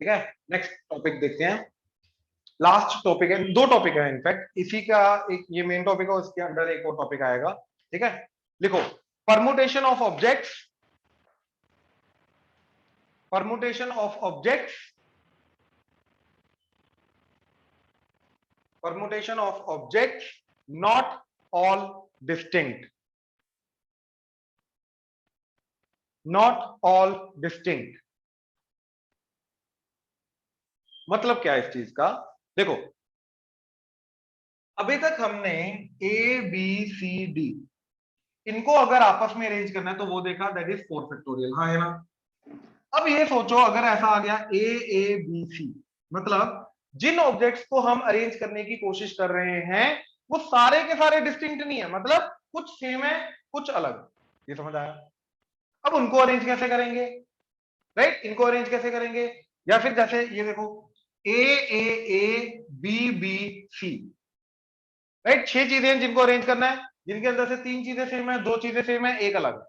ठीक है, next topic देखते हैं। लास्ट टॉपिक है, दो टॉपिक है इनफैक्ट, इसी का एक ये मेन टॉपिक है, उसके अंदर एक और टॉपिक आएगा। ठीक है, लिखो permutation of objects, permutation of objects, permutation of objects not all distinct, not all distinct। मतलब क्या है इस चीज का? देखो, अभी तक हमने ए बी सी डी इनको अगर आपस में अरेंज करना है तो वो देखा, दैट इज 4 फैक्टोरियल, हाँ है ना। अब ये सोचो अगर ऐसा आ गया ए बी सी, मतलब जिन ऑब्जेक्ट्स को हम अरेंज करने की कोशिश कर रहे हैं वो सारे के सारे डिस्टिंक्ट नहीं है, मतलब कुछ सेम है कुछ अलग। ये समझ आया? अब उनको अरेंज कैसे करेंगे? राइट, इनको अरेंज कैसे करेंगे? या फिर जैसे ये देखो, A B B C, right, 6 चीजें हैं जिनको अरेंज करना है, जिनके अंदर से 3 चीजें सेम है, 2 चीजें सेम है, एक अलग।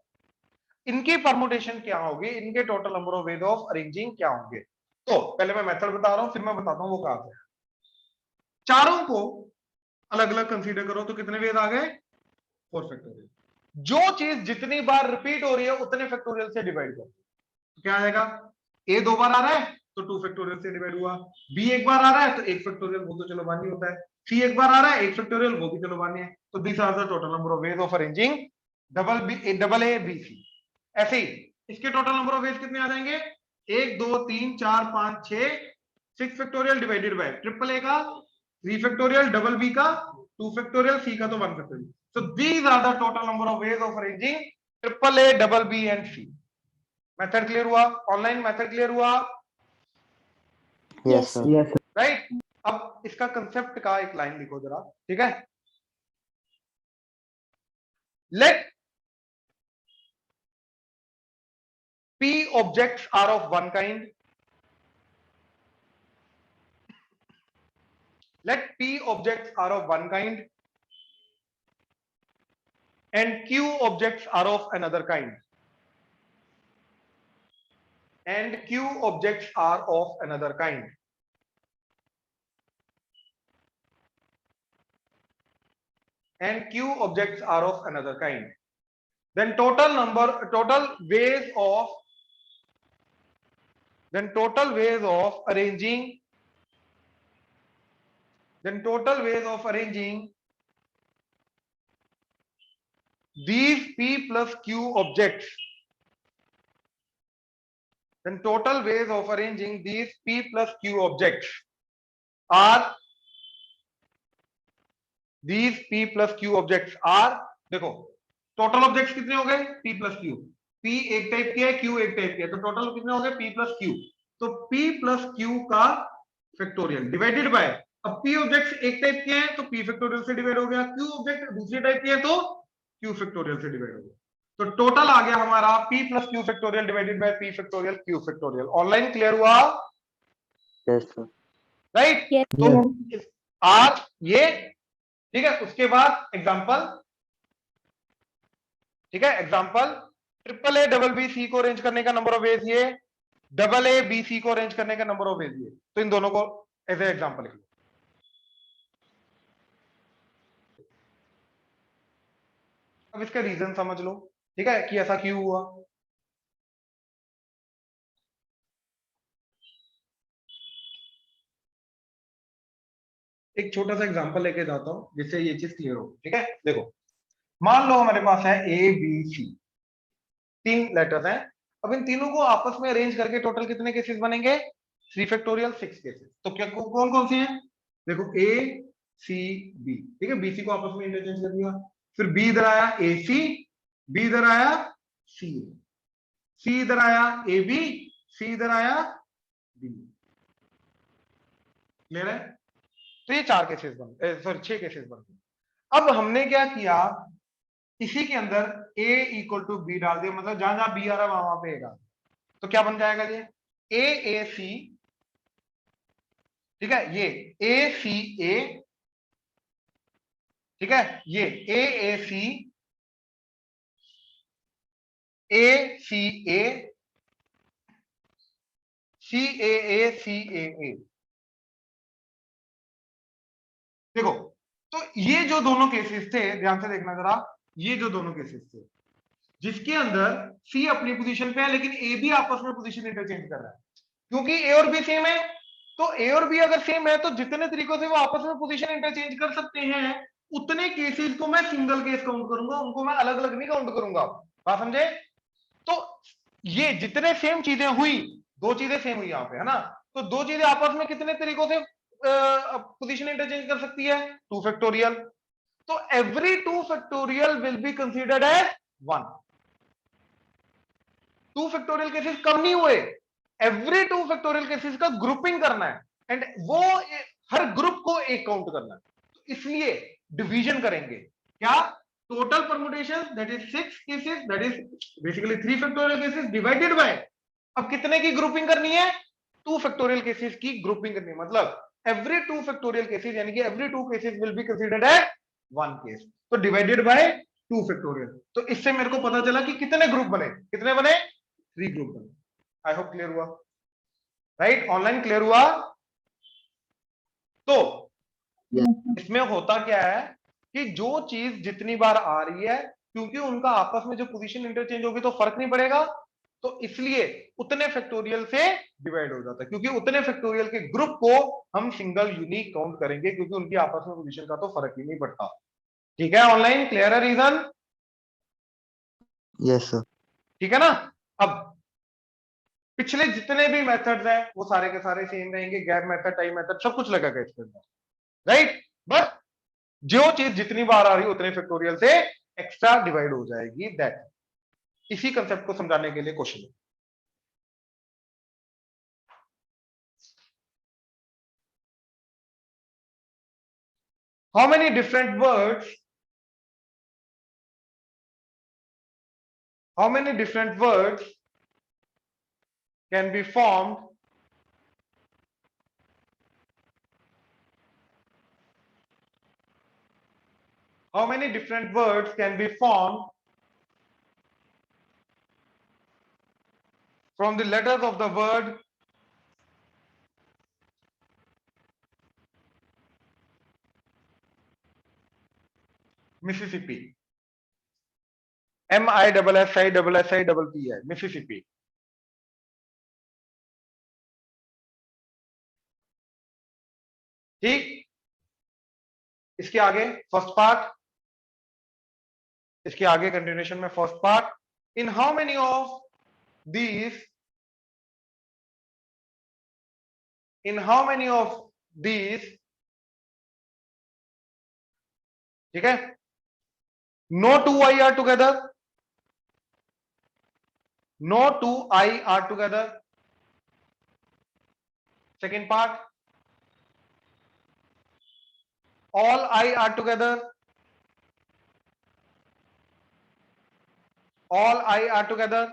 इनकी परमुटेशन क्या होगी, इनके total number of ways of arranging क्या होंगे? तो पहले मैं मेथड बता रहा हूं, फिर मैं बताता हूं वो कहां से। चारों को अलग अलग कंसीडर करो तो कितने वेज आ गए? 4 फैक्टोरियल। जो चीज जितनी बार रिपीट हो रही है उतने फैक्टोरियल से डिवाइड करो, तो क्या आएगा? ए 2 बार आ रहा है तो 2 फैक्टोरियल से डिवाइड हुआ, बी 1 बार आ रहा है तो 1 फैक्टोरियल, वो तो चलो मान्य होता है, सी 1 बार आ रहा है 1 फैक्टोरियल, वो भी चलो मान्य है। तो this are the total number of ways of arranging double A B C. ऐसे ही इसके टोटल नंबर ऑफ वेज कितने आ जाएंगे? 1 2 3 4 5 6, 6 फैक्टोरियल डिवाइडेड बाय ट्रिपल ए का 3 फैक्टोरियल, डबल बी का 2 फैक्टोरियल, सी का तो 1 factorial. So these are the total number of ways of arranging triple A, double B and C। Method clear हुआ? Online method clear हुआ? Yes sir. Right. अब इसका concept का एक लाइन लिखो जरा, ठीक है। Let P objects are of one kind, let P objects are of one kind and Q objects are of another kind, and Q objects are of another kind। And Q objects are of another kind, then total ways of arranging these P plus Q objects, then total ways of arranging these P plus Q objects are, these P plus Q objects are, देखो total objects कितने हो गए? P plus Q, P एक type की है, Q एक type की है, तो टोटल कितने हो गए? P plus Q। तो P plus Q का फैक्टोरियल डिवाइडेड बाय, अब P ऑब्जेक्ट्स एक टाइप के हैं तो P फैक्टोरियल से डिवाइड हो गया, Q ऑब्जेक्ट दूसरी टाइप के हैं तो Q फैक्टोरियल से डिवाइड हो गया। तो टोटल आ गया हमारा P plus Q factorial divided by P factorial Q factorial. Online clear हुआ? Yes sir. राइट। तो आर ये, ठीक है। उसके बाद एग्जांपल, ठीक है, example triple A double B C को अरेंज करने का नंबर ऑफ वेज ये, डबल ए बी सी को अरेंज करने का नंबर ऑफ वेज ये, तो इन दोनों को एज ए एग्जांपल लिख लो। अब इसका रीजन समझ लो, ठीक है, कि ऐसा क्यों हुआ। एक छोटा सा एग्जांपल लेके जाता हूं जिससे ये चीज क्लियर हो, ठीक है। देखो, मान लो हमारे पास है ए बी सी, 3 लेटर्स हैं। अब इन तीनों को आपस में अरेंज करके टोटल कितने केसेस बनेंगे? 3 फैक्टोरियल 6 केसेस। तो क्या कौन कौन सी हैं? देखो ए सी बी, ठीक है, बी सी को आपस में इंटरचेंज कर दिया, फिर बी इधर आया ए सी, बी इधर आया सी, सी इधर आया ए बी, सी इधर आया बी। क्लियर है? तो ये 4 केसेस बन, सॉरी 6 केसेस बन गए। अब हमने क्या किया, इसी के अंदर a इक्वल टू बी डाल दिया, मतलब जहां जहां बी आ रहा है वहां पे ए डाल, तो क्या बन जाएगा ये ए सी, ठीक है, ये ए सी ए, ठीक है, ये ए सी, ए सी ए, CAA देखो, तो ये जो दोनों केसेस थे, ध्यान से देखना जरा, ये जो दोनों केसेस थे जिसके अंदर C अपनी पोजीशन पे है लेकिन A भी आपस में पोजीशन इंटरचेंज कर रहा है, क्योंकि A और B सेम है, तो A और B अगर सेम है तो जितने तरीकों से वो आपस में पोजीशन इंटरचेंज कर सकते हैं उतने केसेस को मैं सिंगल केस काउंट करूंगा, उनको मैं अलग अलग नहीं काउंट करूंगा। बात समझे? तो ये जितने सेम चीजें हुई, दो चीजें सेम हुई यहां पे, है ना, तो दो चीजें आपस में कितने तरीकों से पोजीशन इंटरचेंज कर सकती है? 2 फैक्टोरियल। तो every 2 factorial will be considered as 1। 2 factorial cases कम नहीं हुए, एवरी 2 फैक्टोरियल केसेस का ग्रुपिंग करना है एंड वो हर ग्रुप को एक काउंट करना है, तो इसलिए डिवीजन करेंगे। क्या? Total permutation that is 6 cases, that is basically 3 factorial cases divided by, अब कितने की ग्रुपिंग करनी है? 2 फैक्टोरियल केसेस की ग्रुपिंग करनी है, मतलब एवरी 2 फैक्टोरियल केसेस, यानी कि every 2 cases will be considered as 1 case, तो डिवाइडेड बाय 2 फैक्टोरियल। तो इससे मेरे को पता चला कि कितने ग्रुप बने, कितने बने? 3 ग्रुप बने। आई होप क्लियर हुआ, राइट? ऑनलाइन क्लियर हुआ? तो इसमें होता क्या है कि जो चीज जितनी बार आ रही है, क्योंकि उनका आपस में जो पोजीशन इंटरचेंज होगी तो फर्क नहीं पड़ेगा, तो इसलिए उतने फैक्टोरियल से डिवाइड हो जाता है, क्योंकि उतने फैक्टोरियल के ग्रुप को हम सिंगल यूनिक काउंट करेंगे, क्योंकि उनकी आपस में पोजीशन का तो फर्क ही नहीं पड़ता। ठीक है? ऑनलाइन क्लियर है रीजन? Yes sir. ठीक है ना? अब पिछले जितने भी मेथड्स हैं वो सारे के सारे सेम रहेंगे, गैप मेथड, टाइम मेथड, सब कुछ लगेगा इसके अंदर, राइट? बस जो चीज जितनी बार आ रही है उतने फैक्टोरियल से एक्स्ट्रा डिवाइड हो जाएगी, दैट। इसी कंसेप्ट को समझाने के लिए question. How many different words, how many different words can be formed how many different words can be formed from the letters of the word Mississippi? MISSISSIPP है Mississippi। ठीक, इसके आगे फर्स्ट पार्ट, इसके आगे कंटिन्यूएशन में first part, in how many of these in how many of these, ठीक है, no two I are together, no two I are together, second part, all I are together, all I are together,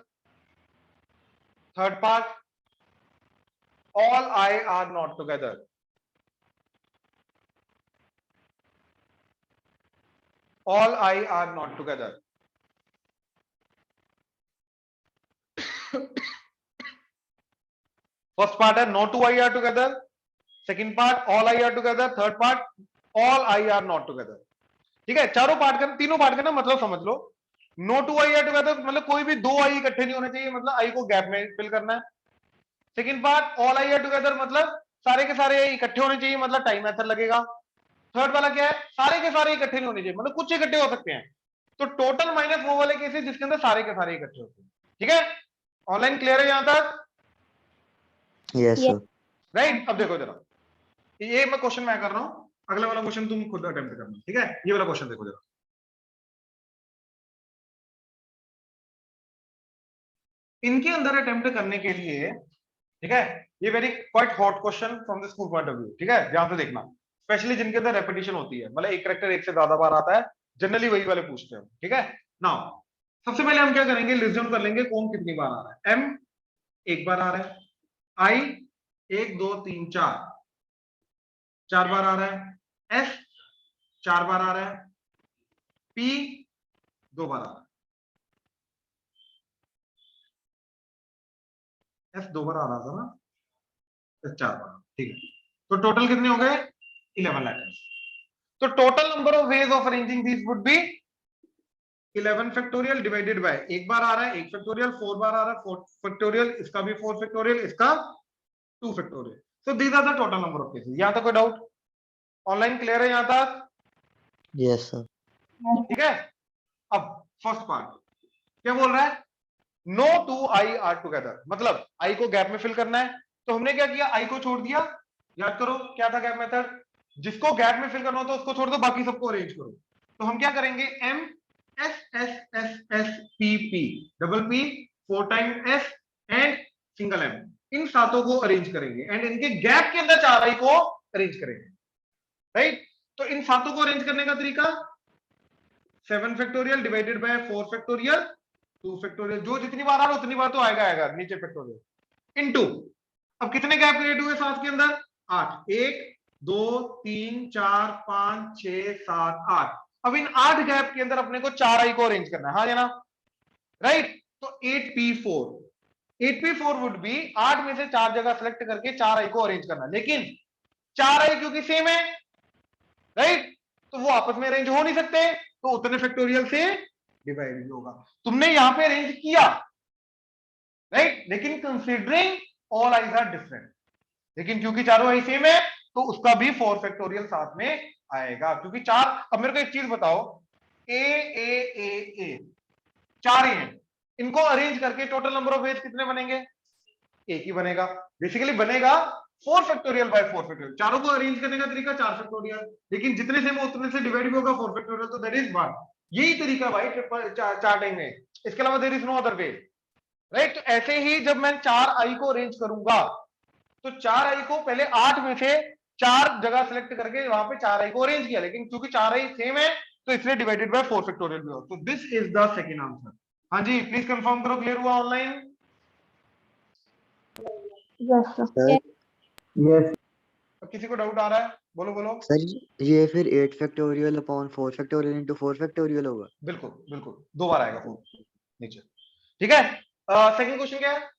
third part, all I are not together, all I are not together। First part है no two I are together, second part all I are together, third part all I are not together। ठीक है, चारों part का, तीनों part का ना मतलब समझ लो। no two I are together मतलब कोई भी दो आई इकट्ठे नहीं होने चाहिए, मतलब आई को गैप में फिल करना है। Second part all I are together मतलब सारे के सारे इकट्ठे होने चाहिए, मतलब टाइम मेथड लगेगा। थर्ड वाला क्या है? सारे के सारे इकट्ठे नहीं होने चाहिए, मतलब कुछ इकट्ठे हो सकते हैं, तो टोटल माइनस वो वाले केसेस जिसके अंदर सारे के सारे इकट्ठे होते हैं। ठीक है? ऑनलाइन क्लियर है यहां तक? Yes sir. राइट? अब देखो जरा, ये मैं क्वेश्चन मैं कर रहा हूं, अगला वाला क्वेश्चन तुम खुद अटेम्प्ट करना। ठीक है? ये वाला क्वेश्चन देखो जरा, इनके अंदर अटेम्प्ट करने के लिए, ठीक है, ये very quite hot question from the school point of view. ठीक है, ध्यान से देखना, स्पेशली जिनके अंदर रेपिटेशन होती है, मतलब एक करेक्टर एक से ज्यादा बार आता है, जनरली वही वाले पूछते हैं। ठीक है? नाउ सबसे पहले हम क्या करेंगे, लिस्ट डाउन कर लेंगे कौन कितनी बार आ रहा है। एम एक बार आ रहा है, आई 1 2 3 4 4 बार आ रहा है, एस 4 बार आ रहा है, पी 2 बार आ रहा है। एस 2 बार आ रहा था ना, 4 बार, ठीक है। तो टोटल कितने हो गए? 11 लेटर्स। तो total number of ways of arranging this would be 11 factorial divided bye, एक बार आ रहा है 1 फैक्टोरियल, 4 बार आ रहा है 4 फैक्टोरियल, इसका भी 4 फैक्टोरियल, इसका 2 factorial. So these are the total number of cases. यहां तक कोई डाउट? ऑनलाइन क्लियर है यहां तक? Yes, sir. ठीक है। अब फर्स्ट पार्ट क्या बोल रहा है? No two I are together, मतलब आई को गैप में फिल करना है। तो हमने क्या किया? आई को छोड़ दिया। याद करो क्या था गैप मेथड? जिसको गैप में फिल करना हो तो उसको छोड़ दो, बाकी सबको अरेंज करो। तो हम क्या करेंगे? M S S S S P P double P 4 time S and single M, इन सातों को अरेंज करेंगे एंड इनके गैप के अंदर 4 आई को अरेंज करेंगे, राइट? तो इन सातों को अरेंज करने का तरीका 7 factorial divided bye 4 factorial 2 factorial, जो जितनी बार आ रहा उतनी बार तो आएगा नीचे फैक्टोरियल इनटू। अब कितने गैप क्रिएट हुए 7 के अंदर? 8, 1 2 3 4 5 6 7 8। अब इन 8 गैप के अंदर अपने को 4 आई को अरेंज करना है, हाँ ना, राइट? तो 8p4, 8p4 वुड बी 8 में से 4 जगह सेलेक्ट करके 4 आई को अरेंज करना, लेकिन 4 आई क्योंकि सेम है, राइट, तो वो आपस में अरेंज हो नहीं सकते, तो उतने फैक्टोरियल से डिवाइड भी होगा। तुमने यहां पे अरेंज किया, राइट, लेकिन considering all I's are different, लेकिन क्योंकि चारों आई सेम है तो उसका भी 4 फैक्टोरियल साथ में आएगा, क्योंकि 4। अब मेरे को एक चीज बताओ, ए 4 ए हैं, इनको अरेंज करके टोटल नंबर ऑफ वेज कितने बनेंगे? एक ही बनेगा, बेसिकली बनेगा 4 फैक्टोरियल बाय 4 फैक्टोरियल। चारों को अरेंज करने का तरीका 4 फैक्टोरियल, लेकिन जितने सेम उतने से डिवाइड भी होगा 4 फैक्टोरियल, तो दैट इज 1। यही तरीका भाई ट्रिपल चार टाइम में, इसके अलावा there is no other way, right? तो ऐसे ही जब मैं 4 आई को अरेंज करूंगा तो 4 आई को पहले 8 में से 4 जगह सेलेक्ट करके वहां पे 4 आई को अरेंज किया, लेकिन क्योंकि 4 आई सेम है तो इसलिए डिवाइडेड बाय 4 फैक्टोरियल भी हो। तो this is the second answer. हाँ जी, प्लीज कंफर्म करो, क्लियर हुआ online? Yes, sir. Sir Yes. किसी को डाउट आ रहा है? बोलो बोलो। सर ये फिर 8 factorial upon 4 factorial into 4 factorial होगा। बिल्कुल बिल्कुल, 2 बार आएगा 4 नीचे, ठीक है। सेकंड क्वेश्चन क्या है?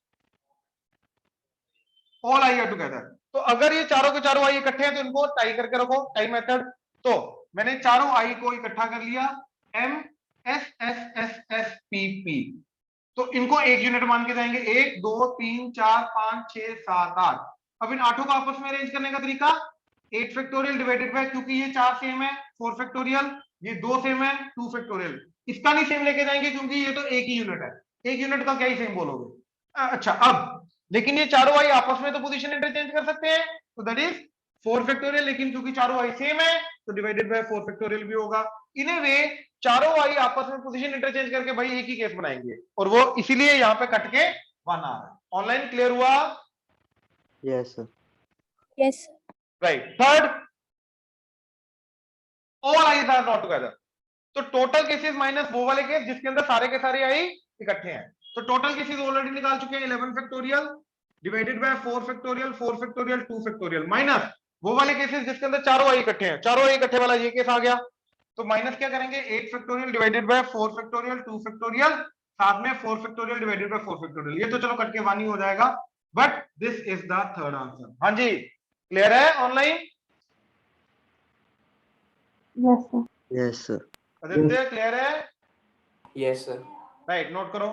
All I are together. तो अगर ये चारों के चारों आई इकट्ठे हैं तो इनको टाई करके रखो, टाई मेथड। तो मैंने चारों आई को इकट्ठा कर लिया, M S S S S P P, तो इनको एक यूनिट मान के जाएंगे, 1 2 3 4 5 6 7 8। अब इन आठों को आपस में अरेंज करने का तरीका 8 फैक्टोरियल डिवाइडेड बाय, क्योंकि ये 4 सेम है 4 फैक्टोरियल, ये 2 सेम है 2 फैक्टोरियल, इसका नहीं सेम लेके जाएंगे क्योंकि ये तो एक ही यूनिट है, एक यूनिट का क्या ही सेम बोलोगे। अच्छा, अब लेकिन ये चारों आई आपस में तो पोजीशन इंटरचेंज कर सकते हैं, तो दैट इज 4 फैक्टोरियल, लेकिन क्योंकि चारों आई सेम है तो डिवाइडेड बाय 4 फैक्टोरियल भी होगा। इन ए वे चारों आई आपस में पोजीशन इंटरचेंज करके भाई एक ही केस बनाएंगे, और वो इसीलिए यहां पे कट के 1 आ रहा है। ऑनलाइन क्लियर हुआ? Yes sir. Yes. Right. Third, all I's are not together. तो टोटल केसेस माइनस वो वाले केस जिसके अंदर सारे के सारे आई इकट्ठे हैं। तो टोटल केसेस ऑलरेडी निकाल चुके हैं, 11 factorial divided bye 4 factorial 4 factorial 2 factorial, minus वो वाले केसेस जिसके अंदर चारों आई इकट्ठे हैं, चारों आई इकट्ठे वाला ये केस आ गया। तो माइनस क्या करेंगे? 8 factorial divided bye 4 factorial 2 factorial, साथ में 4 फैक्टोरियल डिवाइडेड बाय 4 फैक्टोरियल, ये तो चलो कट के 1 ही हो जाएगा, but this is the third answer. हाँ जी, क्लियर है online? Yes, sir. Yes sir. Aditya clear है? Yes, sir. राइट, नोट करो,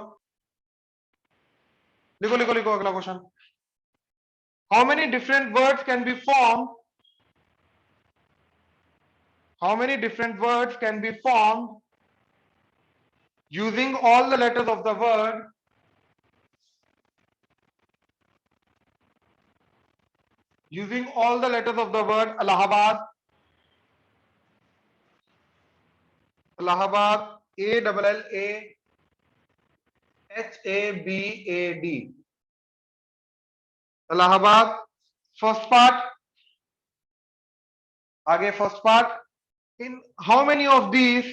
लिखो लिखो लिखो अगला question. How many different words can be form, how many different words can be form using all the letters of the word using all the letters of the word Allahabad, Allahabad, ALLAHABAD, Allahabad। First part, आगे first part, in how many of these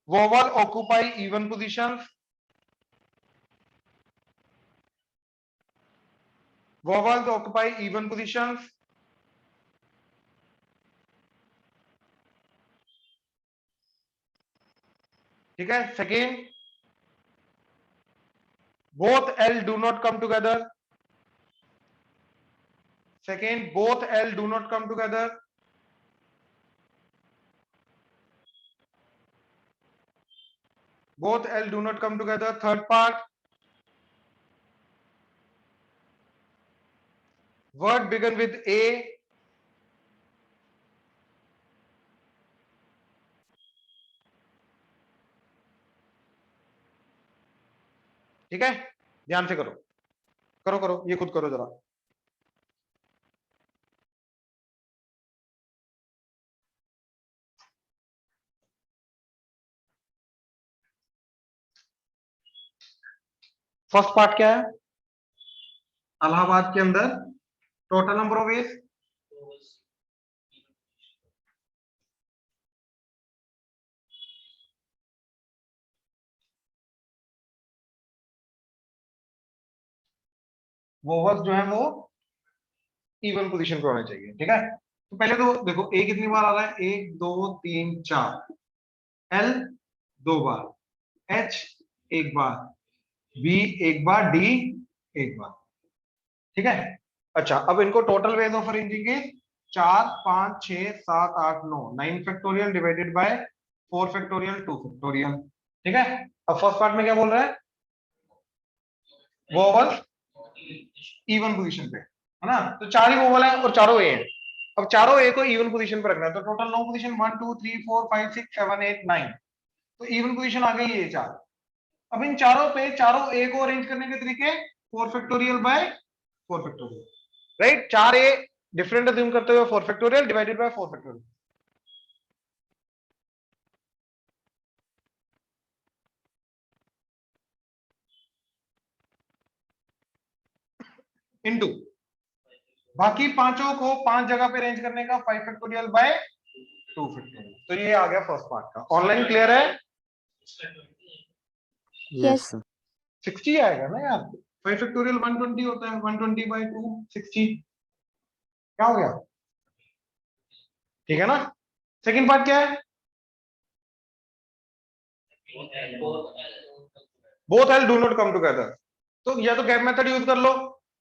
vowel occupy even positions, vowels occupy even positions, ठीक है। Second, both L do not come together. Second, both L do not come together. Both L do not come together. Third part, word begin with A. ठीक है, ध्यान से करो करो करो, ये खुद करो जरा। फर्स्ट पार्ट क्या है? इलाहाबाद के अंदर total number of A's, vowels जो है वो इवन पोजीशन पे होने चाहिए। ठीक है, तो पहले तो देखो ए कितनी बार आ रहा है, 1 2 3 4, एल 2 बार, एच 1 बार, बी 1 बार, डी 1 बार। ठीक है, अच्छा अब इनको total veg of arranging is 4 5 6 7 8 9, 9 factorial divided bye 4 factorial 2 factorial. ठीक है, अब फर्स्ट पार्ट में क्या बोल रहा है, वोवल्स इवन पोजीशन पे है ना, तो 4 ही वोवल है और चारों ए हैं। अब चारों ए को इवन पोजीशन पे रखना है, तो टोटल 9 पोजीशन 1 2 3 4 5 6 7 8 9, तो इवन पोजीशन आ गई ये 4। अब इन चारों पे चारों ए को अरेंज करने के तरीके 4 factorial by 4 factorial, right. 4 a different assume करते हुए 4 factorial divided bye 4 factorial. Into बाकी पांचों को 5 जगह पे अरेंज करने का 5 फैक्टोरियल बाय 2 फैक्टोरियल। तो ये आ गया फर्स्ट पार्ट का। ऑनलाइन क्लियर है? Yes sir. 60 आएगा ना यार, 5 फैक्टोरियल 120 होता है, 120 बाय 2 60, क्या हो गया? ठीक है ना। सेकंड पार्ट क्या है, both L do not come together, तो या तो गैप मेथड यूज कर लो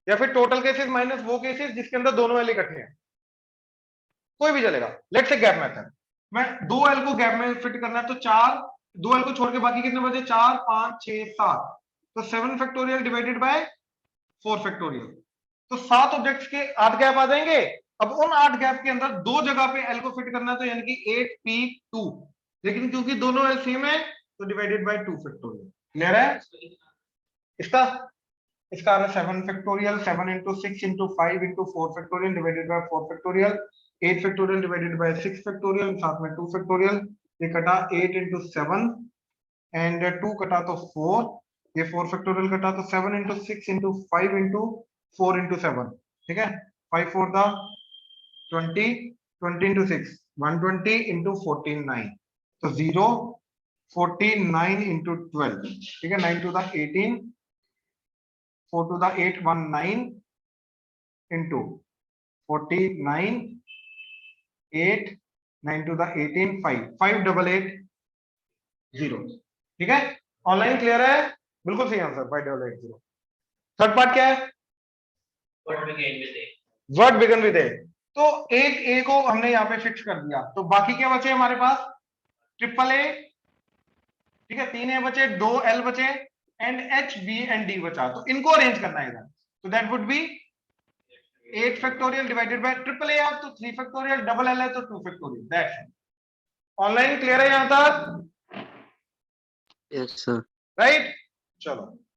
या फिर टोटल केसेस माइनस वो केसेस जिसके अंदर दोनों एल इकट्ठे हैं, कोई भी चलेगा। लेट्स से गैप मेथड, मैं 2 एल को गैप में फिट करना है, तो 4, 2 एल को छोड़ के बाकी कितने बचे, 4 5 6 7, तो 7 फैक्टोरियल डिवाइडेड बाय 4 फैक्टोरियल, तो 7 ऑब्जेक्ट्स के 8 गैप आ जाएंगे। अब उन 8 गैप के अंदर 2 जगह पे एल को फिट करना है, तो यानी कि 8p2, लेकिन क्योंकि दोनों एल सेम है तो डिवाइडेड बाय 2 फैक्टोरियल। क्लियर है? इसका इसका आ रहा है 7 factorial, 7 into 6 into 5 into 4 factorial divided bye 4 factorial, 8 factorial divided bye 6 factorial, साथ में 2 फैक्टोरियल। ये कटा 8 into 7 एंड 2 कटा तो 4, ये 4 फैक्टोरियल कटा तो 7 into 6 into 5 into 4 into 7। ठीक है, 5 4 दा 20, 20 into 6 120 into 14 9, तो 0 49 into 12। ठीक है, 9 to the 18, 4 to the 8 19 into 49 8, 9 to the 18 5 5 8 8 0। ठीक है, ऑनलाइन क्लियर है? बिल्कुल सही आंसर, 5 8 8 0। थर्ड पार्ट क्या है, वर्ड बिगन विद ए, तो एक ए को हमने यहाँ पे फिक्स कर दिया, तो बाकी क्या बचे हमारे पास, ट्रिपल ए। ठीक है, 3 ए बचे, 2 एल बचे and H B and D बचा, तो इनको अरेंज करना है इधर, तो that would be 8 factorial divided by triple A, तो 3 फैक्टोरियल, डबल एल है तो 2 फैक्टोरियल। दैट्स ऑनलाइन क्लियर है यहां तक? Yes sir. राइट, चलो